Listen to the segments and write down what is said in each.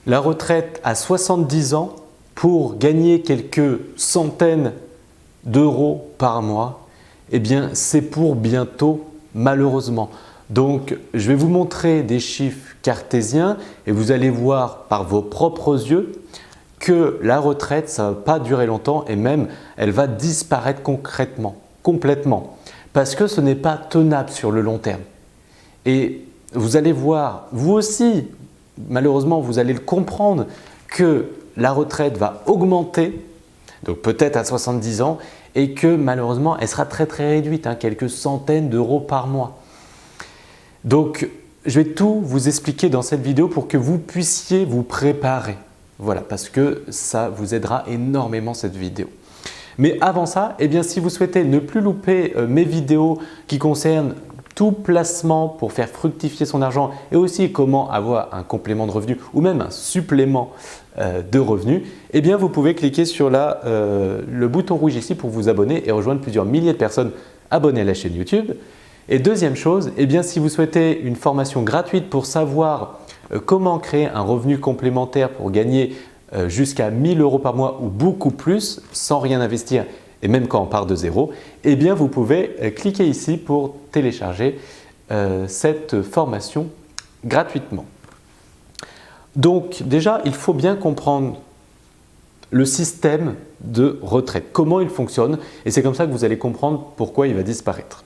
La retraite à 70 ans pour gagner quelques centaines d'euros par mois, eh bien c'est pour bientôt malheureusement. Donc je vais vous montrer des chiffres cartésiens et vous allez voir par vos propres yeux que la retraite, ça ne va pas durer longtemps et même elle va disparaître concrètement, complètement. Parce que ce n'est pas tenable sur le long terme. Et vous allez voir, vous aussi, malheureusement, vous allez le comprendre que la retraite va augmenter, donc peut-être à 70 ans, et que malheureusement, elle sera très réduite, quelques centaines d'euros par mois. Donc, je vais tout vous expliquer dans cette vidéo pour que vous puissiez vous préparer. Voilà, parce que ça vous aidera énormément cette vidéo. Mais avant ça, eh bien, si vous souhaitez ne plus louper mes vidéos qui concernent tout placement pour faire fructifier son argent et aussi comment avoir un complément de revenu ou même un supplément de revenus, eh bien, vous pouvez cliquer sur le bouton rouge ici pour vous abonner et rejoindre plusieurs milliers de personnes abonnées à la chaîne YouTube. Et deuxième chose, eh bien, si vous souhaitez une formation gratuite pour savoir comment créer un revenu complémentaire pour gagner jusqu'à 1 000 € par mois ou beaucoup plus sans rien investir et même quand on part de zéro, eh bien vous pouvez cliquer ici pour télécharger cette formation gratuitement. Donc déjà, il faut bien comprendre le système de retraite, comment il fonctionne et c'est comme ça que vous allez comprendre pourquoi il va disparaître.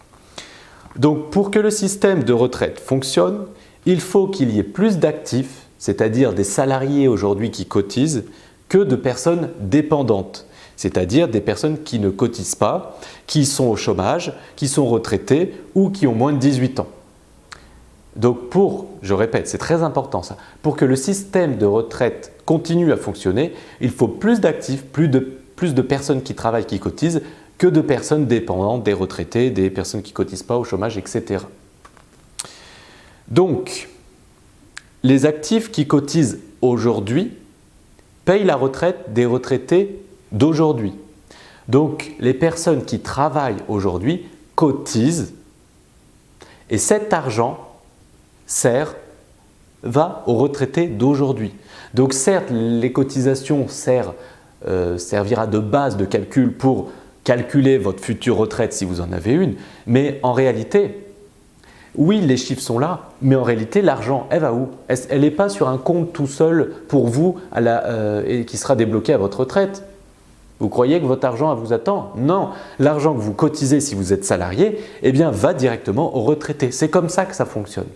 Donc pour que le système de retraite fonctionne, il faut qu'il y ait plus d'actifs, c'est-à-dire des salariés aujourd'hui qui cotisent, que de personnes dépendantes, c'est-à-dire des personnes qui ne cotisent pas, qui sont au chômage, qui sont retraités ou qui ont moins de 18 ans. Donc je répète, c'est très important ça, pour que le système de retraite continue à fonctionner, il faut plus d'actifs, plus de personnes qui travaillent, qui cotisent, que de personnes dépendantes, des retraités, des personnes qui ne cotisent pas au chômage, etc. Donc, les actifs qui cotisent aujourd'hui payent la retraite des retraités d'aujourd'hui. Donc, les personnes qui travaillent aujourd'hui cotisent et cet argent va aux retraités d'aujourd'hui. Donc, certes, les cotisations servira de base de calcul pour calculer votre future retraite si vous en avez une, mais en réalité, oui, les chiffres sont là, mais en réalité, l'argent, elle va où? Elle n'est pas sur un compte tout seul pour vous et qui sera débloqué à votre retraite. Vous croyez que votre argent vous attend? Non, l'argent que vous cotisez si vous êtes salarié, eh bien, va directement aux retraités. C'est comme ça que ça fonctionne.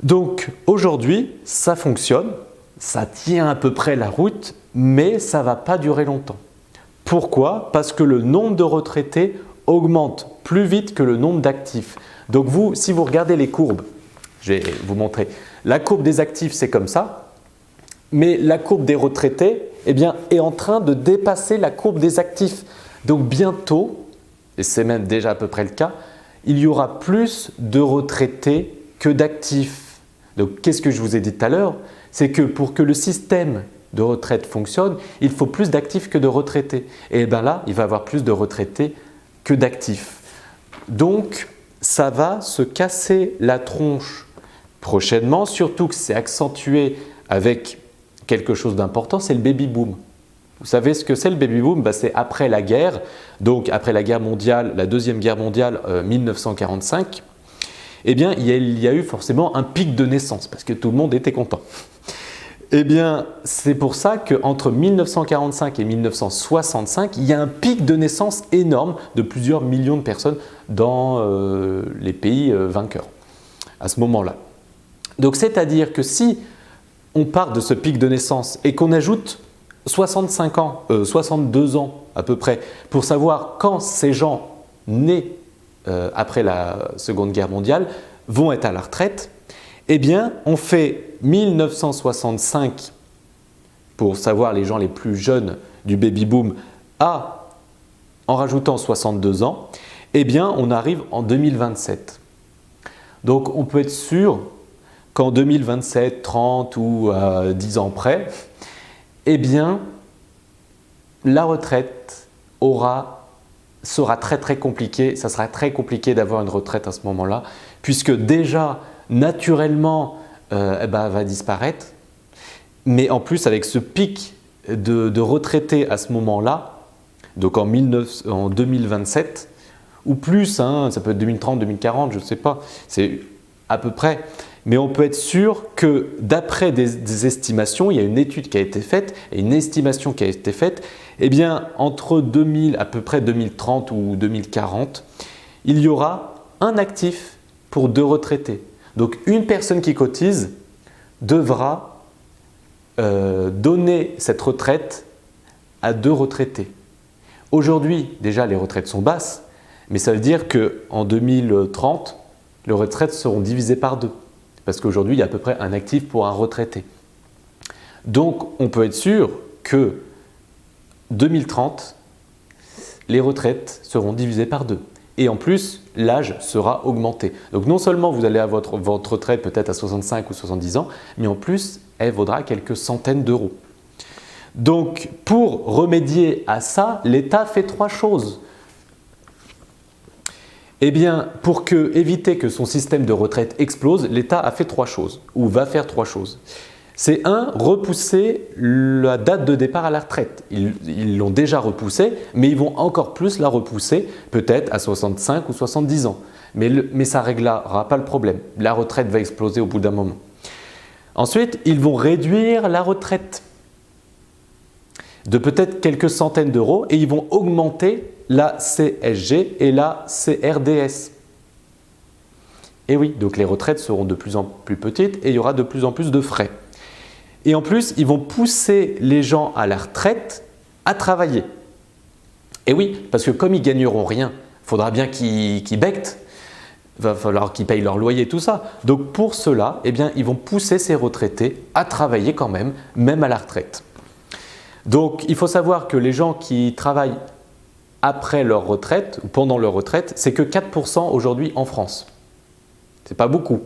Donc aujourd'hui, ça fonctionne, ça tient à peu près la route, mais ça ne va pas durer longtemps. Pourquoi? Parce que le nombre de retraités augmente plus vite que le nombre d'actifs. Donc si vous regardez les courbes, je vais vous montrer. La courbe des actifs, c'est comme ça, mais la courbe des retraités est en train de dépasser la courbe des actifs. Donc bientôt, et c'est même déjà à peu près le cas, il y aura plus de retraités que d'actifs. Donc qu'est-ce que je vous ai dit tout à l'heure? C'est que pour que le système de retraite fonctionne, il faut plus d'actifs que de retraités. Et bien là, il va y avoir plus de retraités que d'actifs. Donc, ça va se casser la tronche prochainement, surtout que c'est accentué avec quelque chose d'important, c'est le baby-boom. Vous savez ce que c'est le baby-boom? C'est après la guerre, donc après la guerre mondiale, la deuxième guerre mondiale, 1945, eh bien, il y a eu forcément un pic de naissance parce que tout le monde était content. Eh bien, c'est pour ça qu'entre 1945 et 1965, il y a un pic de naissance énorme de plusieurs millions de personnes dans les pays vainqueurs à ce moment-là. Donc, c'est-à-dire que si on part de ce pic de naissance et qu'on ajoute 62 ans à peu près pour savoir quand ces gens nés après la Seconde Guerre mondiale vont être à la retraite, eh bien, on fait 1965 pour savoir les gens les plus jeunes du baby-boom en rajoutant 62 ans, eh bien, on arrive en 2027. Donc, on peut être sûr qu'en 2027, 30 ou 10 ans près, eh bien, la retraite sera très compliquée. Ça sera très compliqué d'avoir une retraite à ce moment-là, puisque déjà, naturellement, elle va disparaître. Mais en plus, avec ce pic de retraités à ce moment-là, donc en 2027, ou plus, hein, ça peut être 2030, 2040, je ne sais pas, c'est à peu près. Mais on peut être sûr que d'après des estimations, il y a une étude qui a été faite et une estimation qui a été faite, eh bien entre à peu près 2030 ou 2040, il y aura un actif pour 2 retraités. Donc une personne qui cotise devra donner cette retraite à 2 retraités. Aujourd'hui, déjà les retraites sont basses, mais ça veut dire qu'en 2030, les retraites seront divisées par 2. Parce qu'aujourd'hui, il y a à peu près un actif pour un retraité. Donc, on peut être sûr que 2030, les retraites seront divisées par 2. Et en plus, l'âge sera augmenté. Donc, non seulement vous allez avoir votre retraite peut-être à 65 ou 70 ans, mais en plus, elle vaudra quelques centaines d'euros. Donc, pour remédier à ça, l'État fait 3 choses. Eh bien, pour éviter que son système de retraite explose, l'État a fait 3 choses, ou va faire 3 choses. C'est 1, repousser la date de départ à la retraite. Ils l'ont déjà repoussée, mais ils vont encore plus la repousser, peut-être à 65 ou 70 ans. Mais ça ne réglera pas le problème. La retraite va exploser au bout d'un moment. Ensuite, ils vont réduire la retraite de peut-être quelques centaines d'euros et ils vont augmenter la CSG et la CRDS. Et oui, donc les retraites seront de plus en plus petites et il y aura de plus en plus de frais. Et en plus, ils vont pousser les gens à la retraite à travailler. Et oui, parce que comme ils ne gagneront rien, il faudra bien qu'ils becquent, il va falloir qu'ils payent leur loyer, tout ça. Donc pour cela, eh bien, ils vont pousser ces retraités à travailler quand même à la retraite. Donc il faut savoir que les gens qui travaillent après leur retraite ou pendant leur retraite, c'est que 4% aujourd'hui en France. Ce n'est pas beaucoup.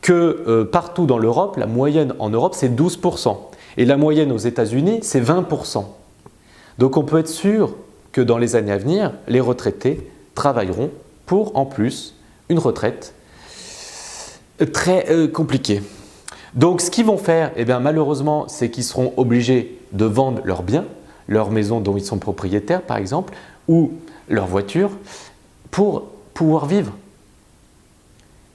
Que partout dans l'Europe, la moyenne en Europe, c'est 12%. Et la moyenne aux États-Unis, c'est 20%. Donc on peut être sûr que dans les années à venir, les retraités travailleront pour en plus une retraite très compliquée. Donc ce qu'ils vont faire, eh bien, malheureusement, c'est qu'ils seront obligés de vendre leurs biens, leur maison dont ils sont propriétaires par exemple, ou leur voiture, pour pouvoir vivre.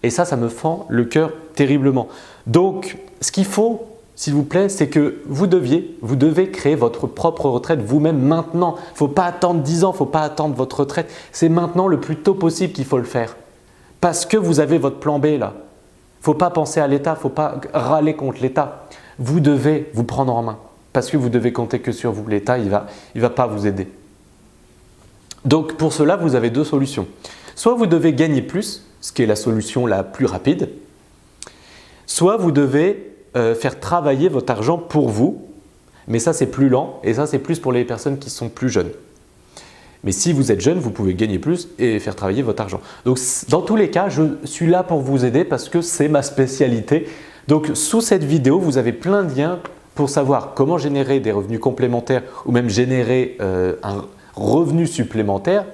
Et ça me fend le cœur terriblement. Donc, ce qu'il faut, s'il vous plaît, c'est que vous devez créer votre propre retraite vous-même maintenant. Il ne faut pas attendre 10 ans, il ne faut pas attendre votre retraite. C'est maintenant le plus tôt possible qu'il faut le faire. Parce que vous avez votre plan B là. Il ne faut pas penser à l'État, il ne faut pas râler contre l'État. Vous devez vous prendre en main. Parce que vous devez compter que sur vous. L'État, il va pas vous aider. Donc, pour cela, vous avez 2 solutions. Soit vous devez gagner plus, ce qui est la solution la plus rapide, soit vous devez faire travailler votre argent pour vous, mais ça c'est plus lent et ça c'est plus pour les personnes qui sont plus jeunes. Mais si vous êtes jeune, vous pouvez gagner plus et faire travailler votre argent. Donc dans tous les cas, je suis là pour vous aider parce que c'est ma spécialité. Donc sous cette vidéo, vous avez plein de liens pour savoir comment générer des revenus complémentaires ou même générer un revenu supplémentaire.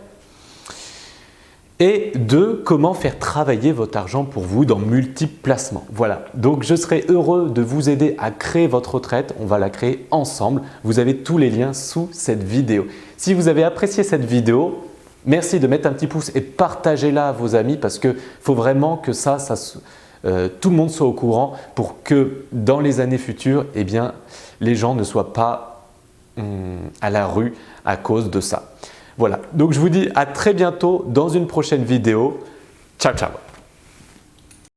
Et 2, comment faire travailler votre argent pour vous dans multiples placements. Voilà, donc je serai heureux de vous aider à créer votre retraite. On va la créer ensemble. Vous avez tous les liens sous cette vidéo. Si vous avez apprécié cette vidéo, merci de mettre un petit pouce et partagez-la à vos amis parce qu'il faut vraiment que tout le monde soit au courant pour que dans les années futures, eh bien, les gens ne soient pas à la rue à cause de ça. Voilà, donc je vous dis à très bientôt dans une prochaine vidéo. Ciao, ciao!